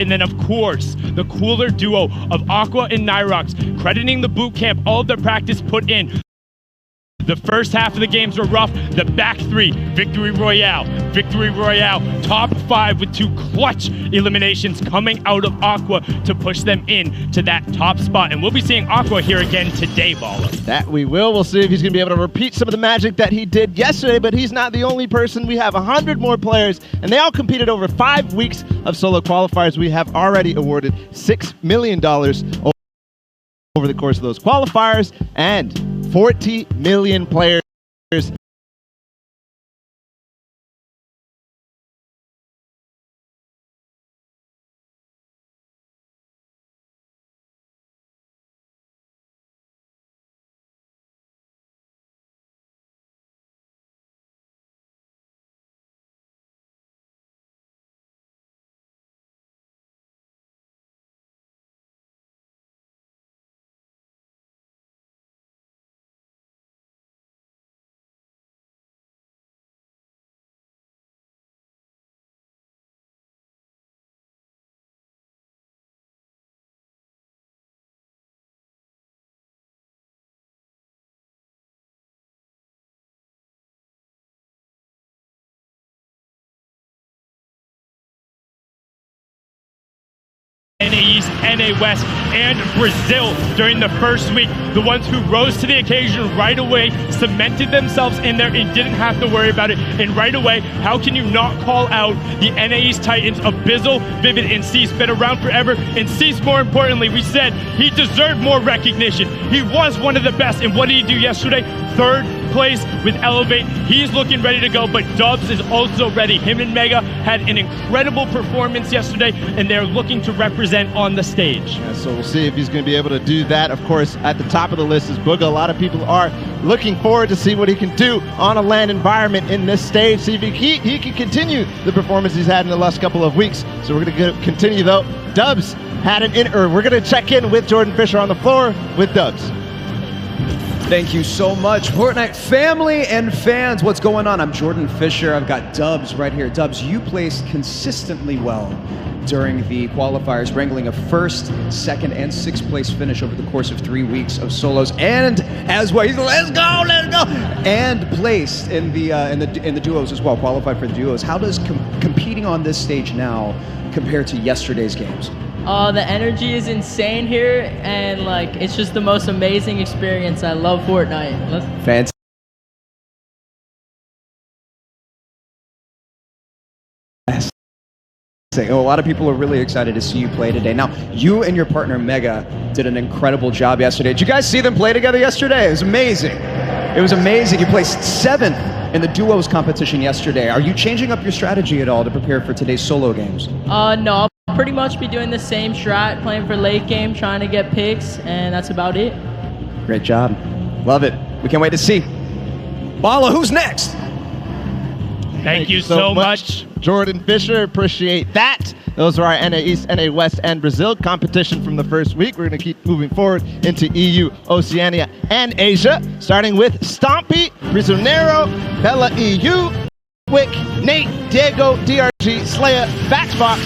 And then, of course, the cooler duo of Aqua and Nyrox, crediting the boot camp, all of their practice put in. The first half of the games were rough. The back three, victory royale, top 5 with 2 clutch eliminations coming out of Aqua to push them in to that top spot. And we'll be seeing Aqua here again today, Bala. That we will. We'll see if he's going to be able to repeat some of the magic that he did yesterday, but he's not the only person. We have 100 more players, and they all competed over 5 weeks of solo qualifiers. We have already awarded $6 million over the course of those qualifiers, and 40 million players NA East, NA West, and Brazil during the first week. The ones who rose to the occasion right away, cemented themselves in there and didn't have to worry about it. And right away, how can you not call out the NA East Titans of Bizzle, Vivid, and Cease? Been around forever, and Cease, more importantly, we said he deserved more recognition. He was one of the best, and what did he do yesterday? 3rd place with Elevate. He's looking ready to go, but Dubs is also ready. Him and Mega had an incredible performance yesterday, and they're looking to represent on the stage. Yeah, so we'll see if he's going to be able to do that. Of course, at the top of the list is Booga. A lot of people are looking forward to see what he can do on a LAN environment in this stage. See if he can continue the performance he's had in the last couple of weeks. So we're going to continue, though. Dubs had we're going to check in with Jordan Fisher on the floor with Dubs. Thank you so much, Fortnite family and fans. What's going on? I'm Jordan Fisher. I've got Dubs right here. Dubs, you placed consistently well during the qualifiers, wrangling a 1st, 2nd, and 6th place finish over the course of 3 weeks of solos, and as well, let's go, and placed in the duos as well. Qualified for the duos. How does competing on this stage now compare to yesterday's games? The energy is insane here, and like it's just the most amazing experience. I love Fortnite. Fantastic. A lot of people are really excited to see you play today. Now, you and your partner Mega did an incredible job yesterday. Did you guys see them play together yesterday? It was amazing. It was amazing. You placed 7th in the duos competition yesterday. Are you changing up your strategy at all to prepare for today's solo games? No. Pretty much be doing the same strat, playing for late game, trying to get picks, and that's about it. Great job. Love it. We can't wait to see. Bala, who's next? Thank you so much, Jordan Fisher. Appreciate that. Those are our NA East, NA West, and Brazil competition from the first week. We're going to keep moving forward into EU, Oceania, and Asia, starting with Stompy, Prisionero, Bella EU, Wick, Nate, Diego, DRG, Slayer, Baxbox,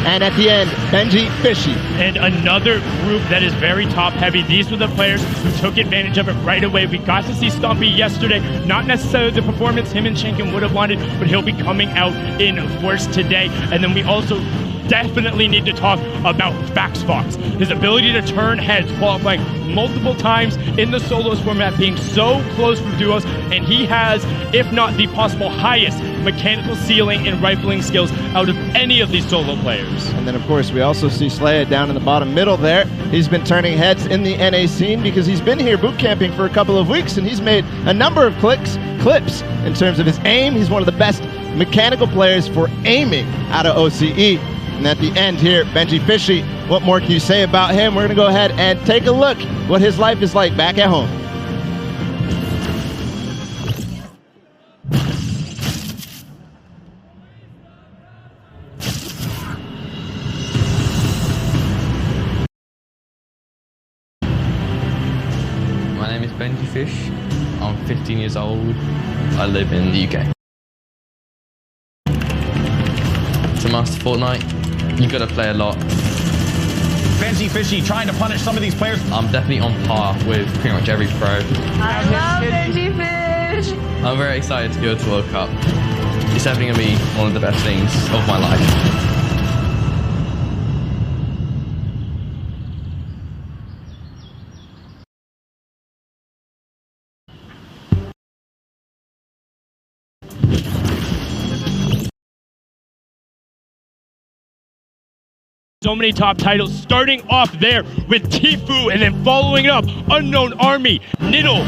and at the end, Benji Fishy. And another group that is very top heavy. These were the players who took advantage of it right away. We got to see Stumpy yesterday. Not necessarily the performance him and Shinken would have wanted, but he'll be coming out in force today. And then we also definitely need to talk about Baxbox. His ability to turn heads, qualifying multiple times in the solos format, being so close for duos, and he has, if not the possible highest mechanical ceiling and rifling skills out of any of these solo players. And then, of course, we also see Slaya down in the bottom middle there. He's been turning heads in the NA scene because he's been here boot camping for a couple of weeks, and he's made a number of clips in terms of his aim. He's one of the best mechanical players for aiming out of OCE. And at the end here, Benji Fishy, what more can you say about him? We're going to go ahead and take a look what his life is like back at home. My name is Benji Fish. I'm 15 years old. I live in the UK. To master Fortnite, You got to play a lot. Benji Fishy trying to punish some of these players. I'm definitely on par with pretty much every pro. I love Benji Fish. I'm very excited to go to World Cup. It's definitely going to be one of the best things of my life. So many top titles, starting off there with Tfue, and then following it up, Unknown Army, Niddle,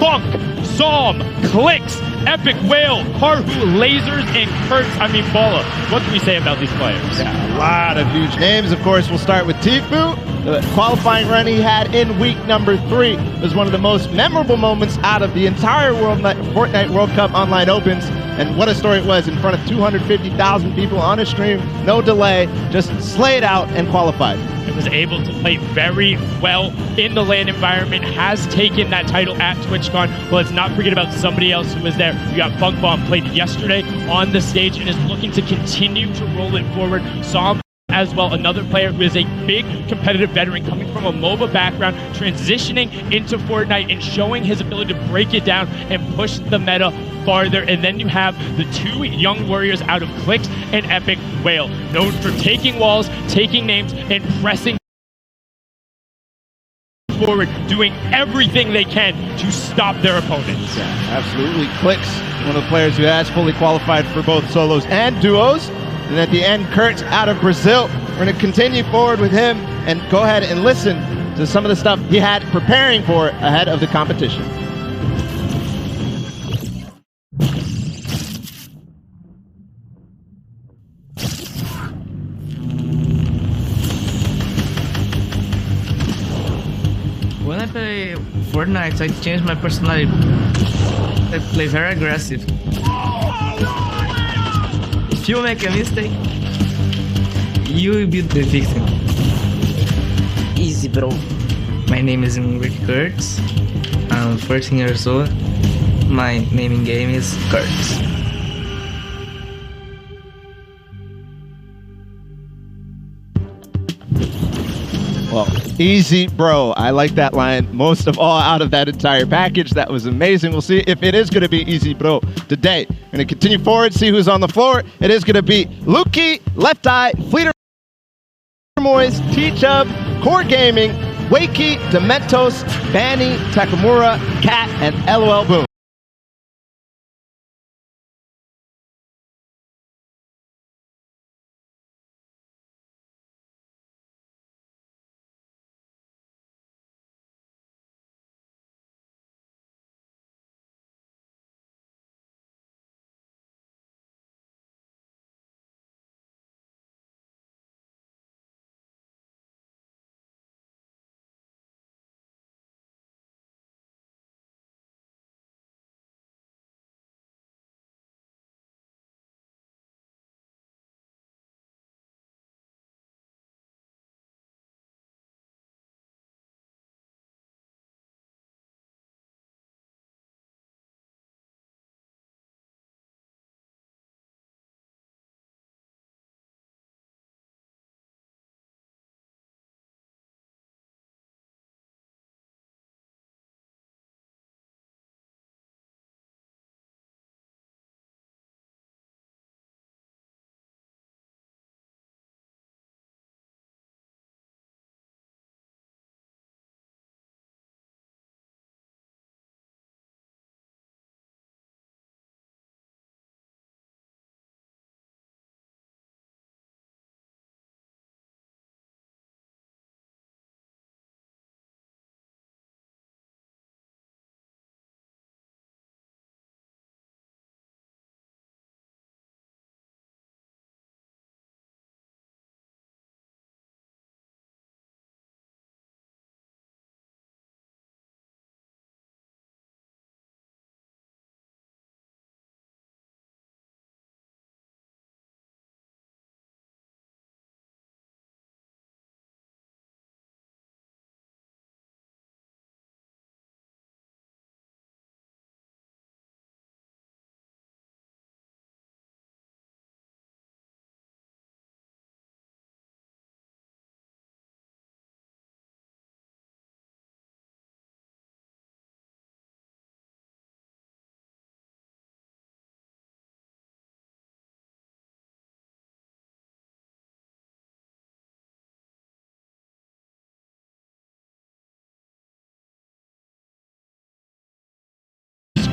Funk, Psalm, Clicks, Epic Whale, Karhu, Lasers, and Kurtz. I mean, Balla. What can we say about these players? Yeah, a lot of huge names. Of course, we'll start with Tfue. The qualifying run he had in week number 3 was one of the most memorable moments out of the entire Fortnite World Cup Online Opens. And what a story it was in front of 250,000 people on a stream, no delay, just slayed out and qualified. It was able to play very well in the LAN environment, has taken that title at TwitchCon. Well, let's not forget about somebody else who was there. We got Funk Bomb, played yesterday on the stage and is looking to continue to roll it forward. Psalm as well, another player who is a big competitive veteran coming from a MOBA background, transitioning into Fortnite and showing his ability to break it down and push the meta farther. And then you have the 2 young warriors out of Clicks and Epic Whale, known for taking walls, taking names, and pressing forward, doing everything they can to stop their opponents. Yeah, absolutely. Clicks, one of the players who has fully qualified for both solos and duos. And at the end, Kurtz out of Brazil. We're going to continue forward with him and go ahead and listen to some of the stuff he had preparing for ahead of the competition. When I play Fortnite, I change my personality. I play very aggressive. If you make a mistake, you will be the victim. Easy, bro. My name is Ingrid Kurtz. I'm 14 years old. My name in game is Kurtz. Well, easy, bro. I like that line most of all out of that entire package. That was amazing. We'll see if it is going to be easy, bro, today. We're going to continue forward, see who's on the floor. It is going to be Luki, Left Eye, Fleeter Moyes, T-Chub, Core Gaming, Wakey, Dementos, Banny, Takamura, Cat, and LOL Boom.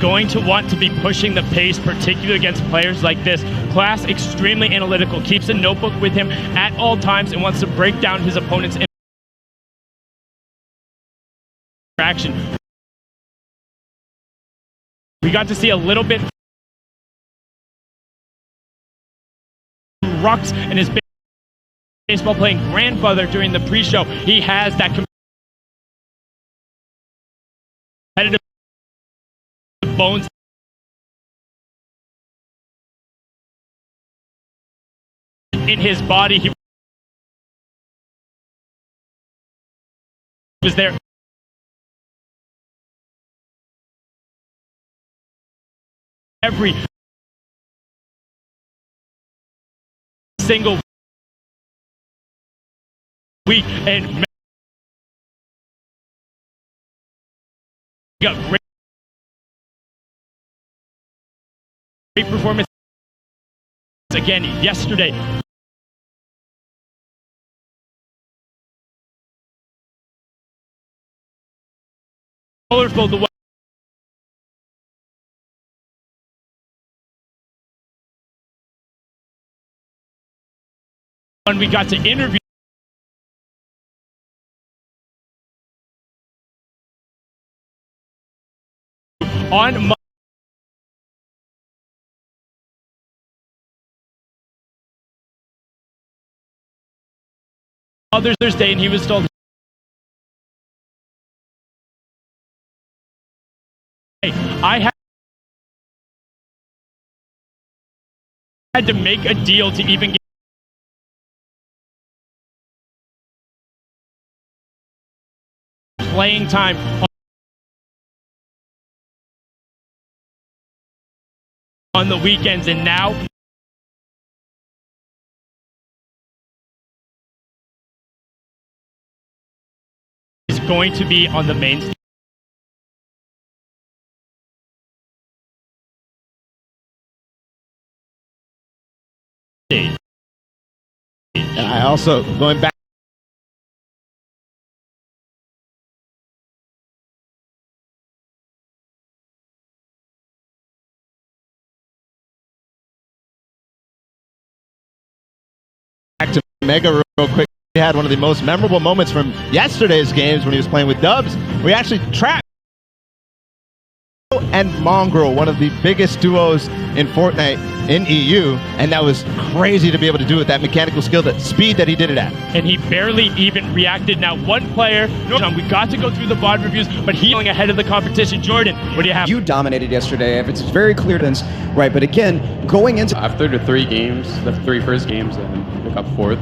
going to want to be pushing the pace, particularly against players like this. Class extremely analytical, keeps a notebook with him at all times and wants to break down his opponent's interaction. We got to see a little bit Rux and his baseball playing grandfather during the pre-show. He has that competitive bones in his body. He was there every single week and got great performance again yesterday. Colorful the way when we got to interview on Mother's Day, and he was told, "Hey, I had to make a deal to even get playing time on the weekends, and now is going to be on the main stage." I also, going back to Mega real quick, he had one of the most memorable moments from yesterday's games when he was playing with Dubs. We actually trapped and Mongrel, one of the biggest duos in Fortnite in EU, and that was crazy to be able to do with that mechanical skill, that speed that he did it at. And he barely even reacted. Now, one player, we got to go through the VOD reviews, but he's going ahead of the competition. Jordan, what do you have? You dominated yesterday. It's very clear to us, right? But again, going into after the 3 games, the 3 first games, and pick up 4th,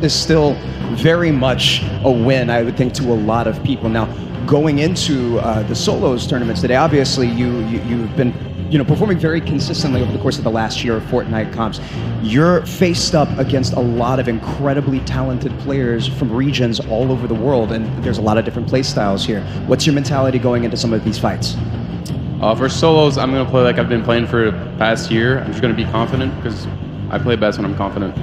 is still very much a win, I would think, to a lot of people. Now, going into the solos tournaments today, obviously you've been performing very consistently over the course of the last year of Fortnite comps. You're faced up against a lot of incredibly talented players from regions all over the world, and there's a lot of different play styles here. What's your mentality going into some of these fights? For solos, I'm going to play like I've been playing for the past year. I'm just going to be confident because I play best when I'm confident.